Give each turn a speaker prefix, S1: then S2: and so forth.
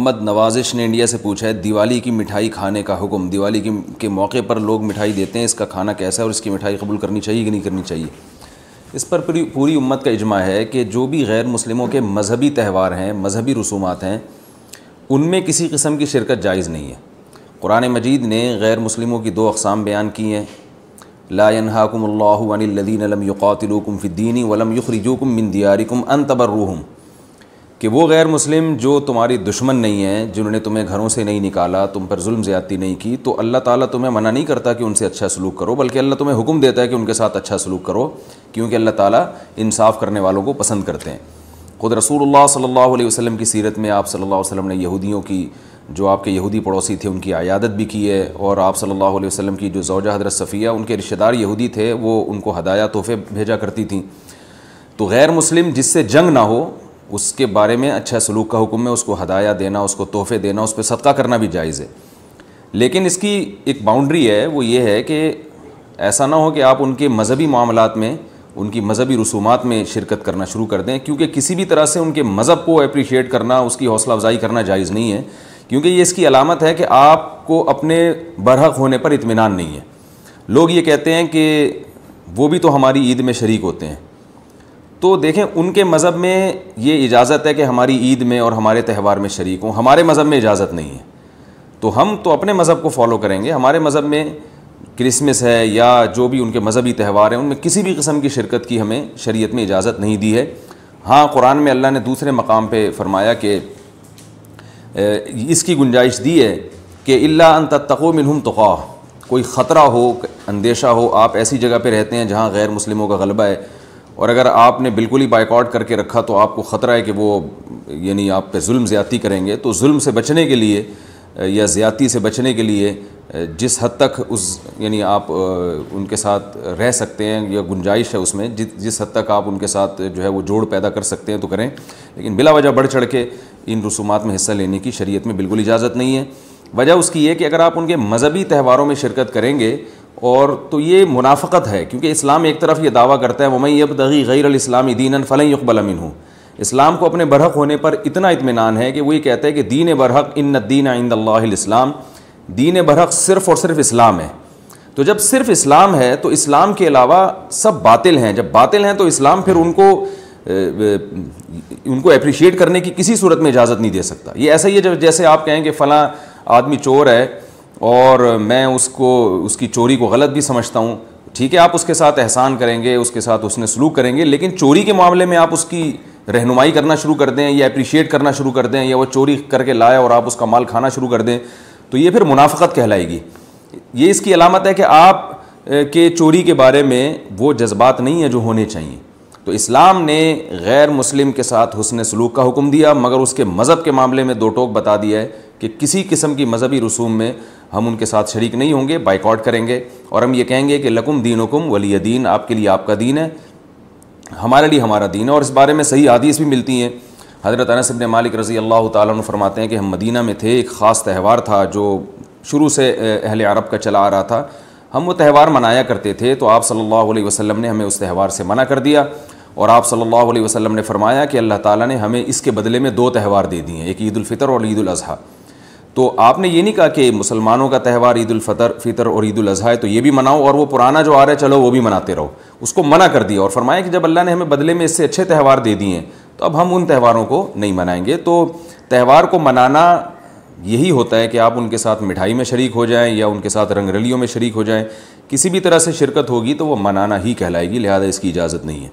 S1: محمد نوازش نے انڈیا سے پوچھا ہے دیوالی کی مٹھائی کھانے کا حکم، دیوالی کے موقع پر لوگ مٹھائی دیتے ہیں، اس کا کھانا کیسا ہے اور اس کی مٹھائی قبول کرنی چاہیے کہ نہیں کرنی چاہیے؟ اس پر پوری امت کا اجماع ہے کہ جو بھی غیر مسلموں کے مذہبی تہوار ہیں، مذہبی رسومات ہیں، ان میں کسی قسم کی شرکت جائز نہیں ہے۔ قرآن مجید نے غیر مسلموں کی 2 اقسام بیان کی ہیں، لا ينهاكم الله عن الذين لم يقاتلوكم في الدين ولم يخرجوكم من دياركم ان تبروهم، کہ وہ غیر مسلم جو تمہاری دشمن نہیں ہیں، جنہوں نے تمہیں گھروں سے نہیں نکالا، تم پر ظلم زیادتی نہیں کی، تو اللہ تعالیٰ تمہیں منع نہیں کرتا کہ ان سے اچھا سلوک کرو، بلکہ اللہ تمہیں حکم دیتا ہے کہ ان کے ساتھ اچھا سلوک کرو، کیونکہ اللہ تعالیٰ انصاف کرنے والوں کو پسند کرتے ہیں۔ خود رسول اللہ صلی اللہ علیہ وسلم کی سیرت میں آپ صلی اللہ علیہ وسلم نے یہودیوں کی، جو آپ کے یہودی پڑوسی تھے، ان کی عیادت بھی کی ہے، اور آپ صلی اللہ علیہ وسلم کی جو زوجہ حضرت صفیہ، ان کے رشتہ دار یہودی تھے، وہ ان کو ہدایہ تحفے بھیجا کرتی تھیں۔ تو غیر مسلم جس سے جنگ نہ ہو، اس کے بارے میں اچھا سلوک کا حکم ہے، اس کو ہدایہ دینا، اس کو تحفے دینا، اس پہ صدقہ کرنا بھی جائز ہے۔ لیکن اس کی ایک باؤنڈری ہے، وہ یہ ہے کہ ایسا نہ ہو کہ آپ ان کے مذہبی معاملات میں، ان کی مذہبی رسومات میں شرکت کرنا شروع کر دیں، کیونکہ کسی بھی طرح سے ان کے مذہب کو اپریشیٹ کرنا، اس کی حوصلہ افزائی کرنا جائز نہیں ہے، کیونکہ یہ اس کی علامت ہے کہ آپ کو اپنے برحق ہونے پر اطمینان نہیں ہے۔ لوگ یہ کہتے ہیں کہ وہ بھی تو ہماری عید میں شریک ہوتے ہیں، تو دیکھیں ان کے مذہب میں یہ اجازت ہے کہ ہماری عید میں اور ہمارے تہوار میں شریک ہوں، ہمارے مذہب میں اجازت نہیں ہے، تو ہم تو اپنے مذہب کو فالو کریں گے۔ ہمارے مذہب میں کرسمس ہے یا جو بھی ان کے مذہبی تہوار ہیں، ان میں کسی بھی قسم کی شرکت کی ہمیں شریعت میں اجازت نہیں دی ہے۔ ہاں، قرآن میں اللہ نے دوسرے مقام پہ فرمایا کہ اس کی گنجائش دی ہے کہ الا ان تتقوا منہم تقاہ، کوئی خطرہ ہو، اندیشہ ہو، آپ ایسی جگہ پہ رہتے ہیں جہاں غیر مسلموں کا غلبہ ہے، اور اگر آپ نے بالکل ہی بائیکاٹ کر کے رکھا تو آپ کو خطرہ ہے کہ وہ یعنی آپ پہ ظلم زیادتی کریں گے، تو ظلم سے بچنے کے لیے یا زیادتی سے بچنے کے لیے جس حد تک یعنی آپ ان کے ساتھ رہ سکتے ہیں یا گنجائش ہے اس میں، جس حد تک آپ ان کے ساتھ جو ہے وہ جوڑ پیدا کر سکتے ہیں تو کریں، لیکن بلا وجہ بڑھ چڑھ کے ان رسومات میں حصہ لینے کی شریعت میں بالکل اجازت نہیں ہے۔ وجہ اس کی یہ کہ اگر آپ ان کے مذہبی تہواروں میں شرکت کریں گے اور تو یہ منافقت ہے، کیونکہ اسلام ایک طرف یہ دعویٰ کرتا ہے وَمَن يَبْتَغِي غَيْرَ الْإِسْلَامِ دِينًا فَلَن يُقْبَلَ مِنْهُ، اسلام کو اپنے برحق ہونے پر اتنا اطمینان ہے کہ وہ یہ کہتا ہے کہ دین برحق ان الدین عند اللہ الاسلام، دین برحق صرف اور صرف اسلام ہے۔ تو جب صرف اسلام ہے تو اسلام کے علاوہ سب باطل ہیں، جب باطل ہیں تو اسلام پھر ان کو اپریشیٹ کرنے کی کسی صورت میں اجازت نہیں دے سکتا۔ یہ ایسا ہی ہے جیسے آپ کہیں کہ فلاں آدمی چور ہے اور میں اس کی چوری کو غلط بھی سمجھتا ہوں، ٹھیک ہے، آپ اس کے ساتھ احسان کریں گے، اس کے ساتھ حسن سلوک کریں گے، لیکن چوری کے معاملے میں آپ اس کی رہنمائی کرنا شروع کر دیں یا اپریشیٹ کرنا شروع کر دیں، یا وہ چوری کر کے لائے اور آپ اس کا مال کھانا شروع کر دیں، تو یہ پھر منافقت کہلائے گی۔ یہ اس کی علامت ہے کہ آپ کے چوری کے بارے میں وہ جذبات نہیں ہیں جو ہونے چاہیے۔ تو اسلام نے غیر مسلم کے ساتھ حسن سلوک کا حکم دیا، مگر اس کے مذہب کے معاملے میں 2 ٹوک بتا دیا ہے کہ کسی قسم کی مذہبی رسوم میں ہم ان کے ساتھ شریک نہیں ہوں گے، بائیکاٹ کریں گے، اور ہم یہ کہیں گے کہ لکم دینکم ولی دین، آپ کے لیے آپ کا دین ہے، ہمارے لیے ہمارا دین ہے۔ اور اس بارے میں صحیح حدیث بھی ملتی ہیں۔ حضرت انس بن مالک رضی اللہ تعالیٰ عنہ فرماتے ہیں کہ ہم مدینہ میں تھے، ایک خاص تہوار تھا جو شروع سے اہل عرب کا چلا آ رہا تھا، ہم وہ تہوار منایا کرتے تھے، تو آپ صلی اللہ علیہ وسلم نے ہمیں اس تہوار سے منع کر دیا، اور آپ صلی اللہ علیہ وسلم نے فرمایا کہ اللہ تعالیٰ نے ہمیں اس کے بدلے میں 2 تہوار دے دیے ہیں، ایک عید الفطر اور عید الاضحیٰ۔ تو آپ نے یہ نہیں کہا کہ مسلمانوں کا تہوار عید الفطر اور عید الاضحیٰ ہے تو یہ بھی مناؤ، اور وہ پرانا جو آ رہا ہے چلو وہ بھی مناتے رہو، اس کو منع کر دیا، اور فرمایا کہ جب اللہ نے ہمیں بدلے میں اس سے اچھے تہوار دے دیے ہیں تو اب ہم ان تہواروں کو نہیں منائیں گے۔ تو تہوار کو منانا یہی ہوتا ہے کہ آپ ان کے ساتھ مٹھائی میں شریک ہو جائیں یا ان کے ساتھ رنگ رلیوں میں شریک ہو جائیں، کسی بھی طرح سے شرکت ہوگی تو وہ منانا ہی کہلائے گی، لہذا اس کی اجازت نہیں ہے۔